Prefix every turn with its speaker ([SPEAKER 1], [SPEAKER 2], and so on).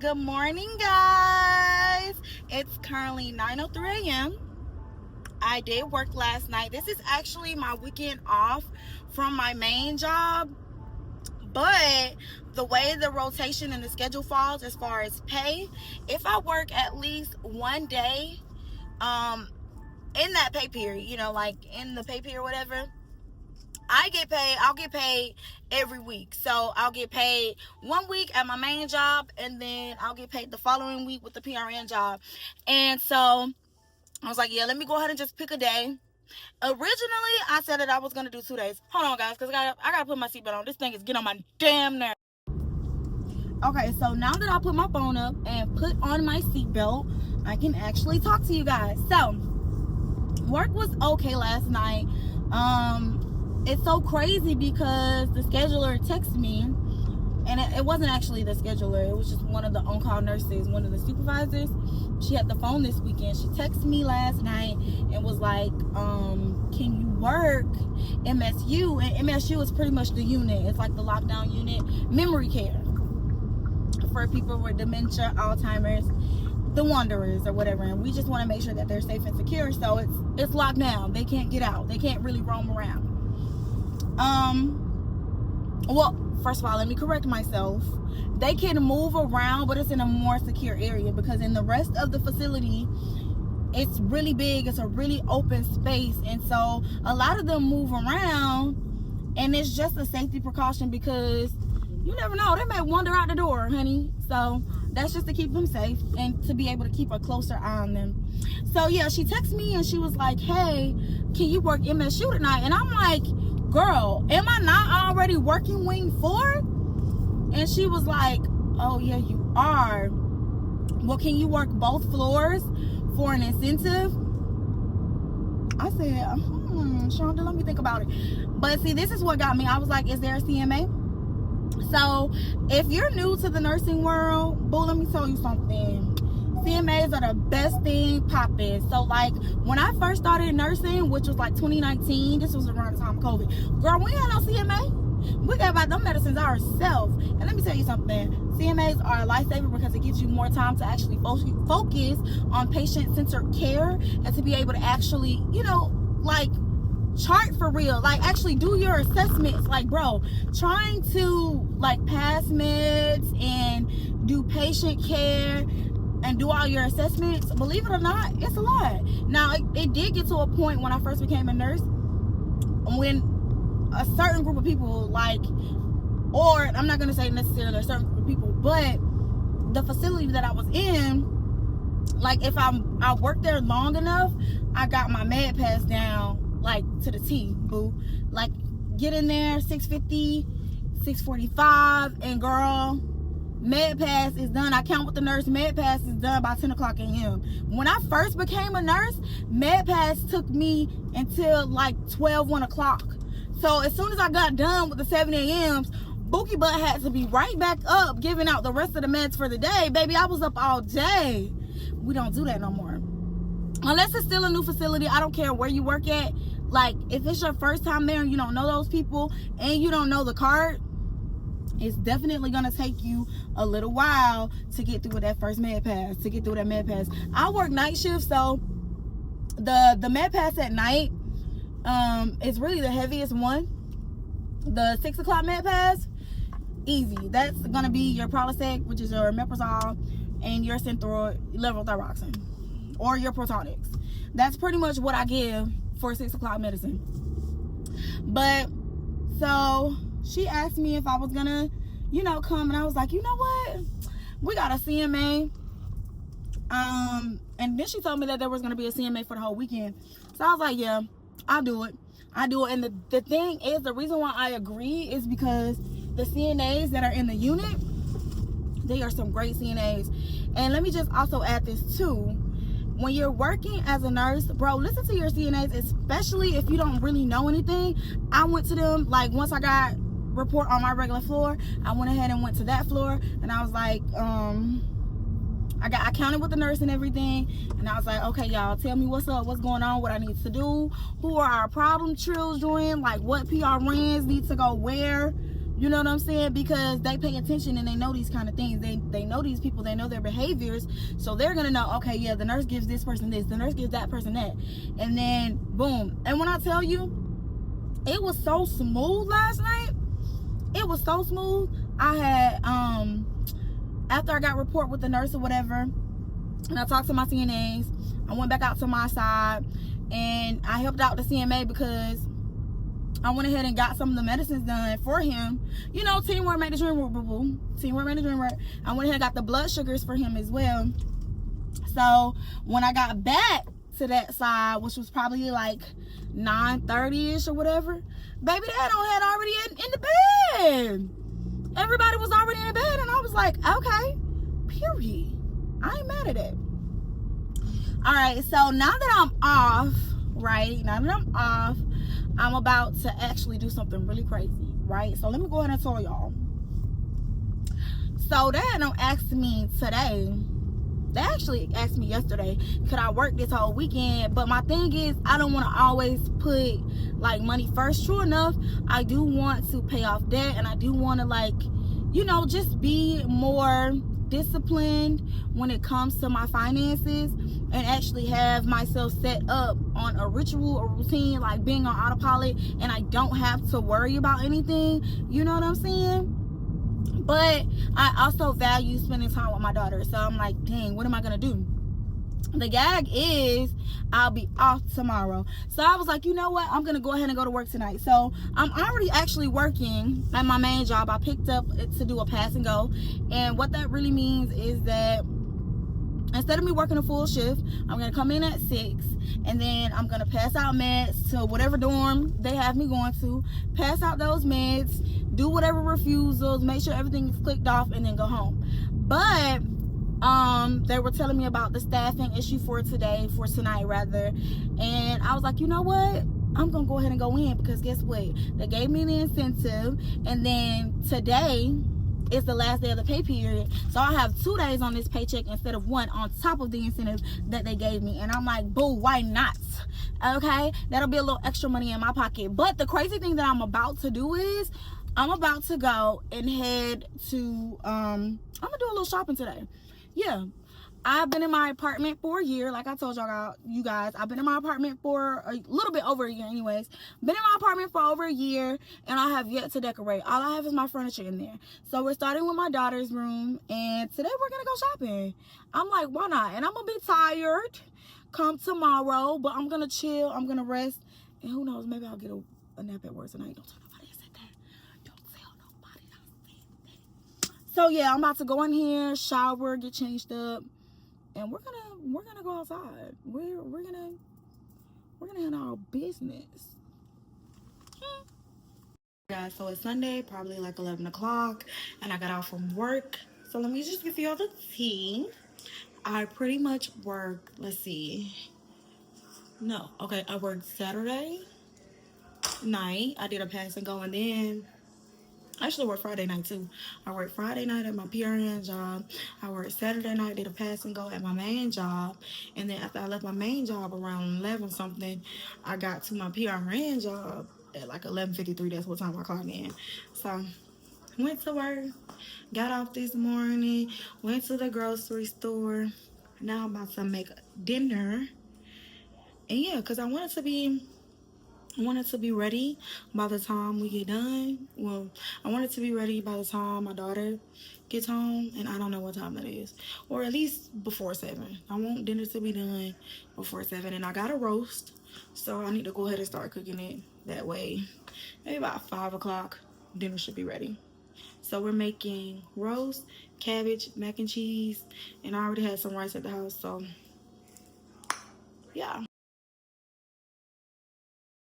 [SPEAKER 1] Good morning, guys. It's currently 9:03 a.m. I did work last night. This is actually my weekend off from my main job, but the way the rotation and the schedule falls as far as pay, if I work at least one day in that pay period, like in the pay period or whatever, I'll get paid every week. So I'll get paid 1 week at my main job, and then I'll get paid the following week with the PRN job. And so I was like, yeah, let me go ahead and just pick a day. Originally, I said that I was going to do 2 days. Hold on, guys, because I got to put my seatbelt on. This thing is getting on my damn nerves. Okay, so now that I put my phone up and put on my seatbelt, I can actually talk to you guys. So, work was okay last night. It's so crazy because the scheduler texted me, and it wasn't actually the scheduler. It was just one of the on-call nurses, one of the supervisors. She had the phone this weekend. She texted me last night and was like, can you work MSU? And MSU is pretty much the unit. It's like the lockdown unit, memory care for people with dementia, Alzheimer's, the wanderers or whatever. And we just want to make sure that they're safe and secure. So it's locked down. They can't get out. They can't really roam around. Well, first of all, let me correct myself. They can move around, but it's in a more secure area, because in the rest of the facility, it's really big. It's a really open space. And so a lot of them move around, and it's just a safety precaution because you never know. They may wander out the door, honey. So that's just to keep them safe and to be able to keep a closer eye on them. So yeah, she texted me and she was like, hey, can you work MSU tonight? And I'm like, girl, am I not already working wing 4? And she was like, oh yeah, you are. Well, can you work both floors for an incentive? I said, Shonda, let me think about it. But see, this is what got me. I was like, is there a CMA? So if you're new to the nursing world, boo, let me tell you something. CMAs are the best thing popping. So like when I first started nursing, which was like 2019, this was around the time of COVID, girl, we had no CMA. We got about them medicines ourselves. And let me tell you something, CMAs are a lifesaver because it gives you more time to actually focus on patient-centered care and to be able to actually, like chart for real, like actually do your assessments. Like, bro, trying to like pass meds and do patient care and do all your assessments, believe it or not, it's a lot. Now, it did get to a point when I first became a nurse when a certain group of people, like, or I'm not going to say necessarily a certain group of people, but the facility that I was in, like, if I worked there long enough, I got my med pass down, like, to the T, boo. Like, get in there, 6:50, 6:45, and girl, med pass is done. I count with the nurse. Med pass is done by 10 o'clock a.m. When I first became a nurse, med pass took me until like 1 o'clock. So as soon as I got done with the 7 a.m.s, Bookie Butt had to be right back up giving out the rest of the meds for the day. Baby, I was up all day. We don't do that no more. Unless it's still a new facility, I don't care where you work at. Like, if it's your first time there and you don't know those people and you don't know the card, it's definitely going to take you a little while to get through with that first med pass, I work night shift, so the med pass at night is really the heaviest one. The 6 o'clock med pass, easy. That's going to be your Prilosec, which is your omeprazole, and your synthroid levothyroxine, or your Protonics. That's pretty much what I give for 6 o'clock medicine. But so she asked me if I was gonna, come, and I was like, you know what? We got a CMA. And then she told me that there was gonna be a CMA for the whole weekend. So I was like, yeah, I'll do it. And the thing is, the reason why I agree is because the CNAs that are in the unit, they are some great CNAs. And let me just also add this too. When you're working as a nurse, bro, listen to your CNAs, especially if you don't really know anything. I went to them, like, once I got report on my regular floor, I went ahead and went to that floor, and I was like, I counted with the nurse and everything, and I was like, okay, y'all, tell me what's up, what's going on, what I need to do, who are our problem children, like what PRNs need to go where, You know what I'm saying? Because they pay attention and they know these kind of things. They know these people, they know their behaviors. So they're gonna know, okay, yeah, the nurse gives this person this, the nurse gives that person that. And then boom. And when I tell you, it was so smooth last night. It was so smooth. I had after I got report with the nurse or whatever, and I talked to my CNAs, I went back out to my side and I helped out the CMA because I went ahead and got some of the medicines done for him. You know, teamwork made the dream work, boo boo. Teamwork made the dream work. I went ahead and got the blood sugars for him as well. So when I got back to that side, which was probably like 9:30ish or whatever, baby, dad had already in the bed. Everybody was already in the bed, and I was like, okay, period. I ain't mad at it. All right, so now that I'm off, right? Now that I'm off, I'm about to actually do something really crazy, right? So let me go ahead and tell y'all. So they don't ask me today. They actually asked me yesterday, could I work this whole weekend? But my thing is, I don't want to always put like money first. True enough, I do want to pay off debt, and I do want to, like, you know, just be more disciplined when it comes to my finances, and actually have myself set up on a ritual or routine, like being on autopilot, and I don't have to worry about anything. You know what I'm saying? But I also value spending time with my daughter. So I'm like, dang, what am I gonna do? The gag is I'll be off tomorrow. So I was like, you know what? I'm gonna go ahead and go to work tonight. So I'm already actually working at my main job. I picked up to do a pass and go. And what that really means is that instead of me working a full shift, I'm gonna come in at 6, and then I'm gonna pass out meds to whatever dorm they have me going to, pass out those meds, do whatever refusals, make sure everything is clicked off, and then go home. But they were telling me about the staffing issue for tonight rather, and I was like, you know what, I'm gonna go ahead and go in, because guess what, they gave me the incentive, and then today it's the last day of the pay period, so I have 2 days on this paycheck instead of 1 on top of the incentive that they gave me. And I'm like, boo, why not? Okay, that'll be a little extra money in my pocket. But the crazy thing that I'm about to do is I'm about to go and head to I'm gonna do a little shopping today. Yeah, I've been in my apartment for a year. Like I told you guys, I've been in my apartment for a little bit over a year anyways. Been in my apartment for over a year, and I have yet to decorate. All I have is my furniture in there. So we're starting with my daughter's room, and today we're gonna go shopping. I'm like, why not? And I'm gonna be tired come tomorrow, but I'm gonna chill, I'm gonna rest, and who knows, maybe I'll get a nap at work tonight. Don't tell nobody I said that. Don't tell nobody I said that. So yeah, I'm about to go in here, shower, get changed up, and we're gonna go outside. We're gonna handle our business. Guys, so it's Sunday, probably like 11 o'clock, and I got out from work. So let me just give you all the tea. I pretty much work, let's see. No, okay, I worked Saturday night. I did a pass and go, and then I actually worked Friday night too. I worked Friday night at my PRN job. I worked Saturday night, did a pass and go at my main job. And then after I left my main job around 11 something, I got to my PRN job at like 11:53. That's what time I clocked in. So went to work, got off this morning, went to the grocery store. Now I'm about to make dinner. And yeah, because I wanted to be ready by the time we get done. Well, I want it to be ready by the time my daughter gets home, and I don't know what time that is, or at least before 7. I want dinner to be done before 7, and I got a roast, so I need to go ahead and start cooking it. That way, maybe about 5 o'clock, dinner should be ready. So we're making roast, cabbage, mac and cheese, and I already had some rice at the house, so yeah.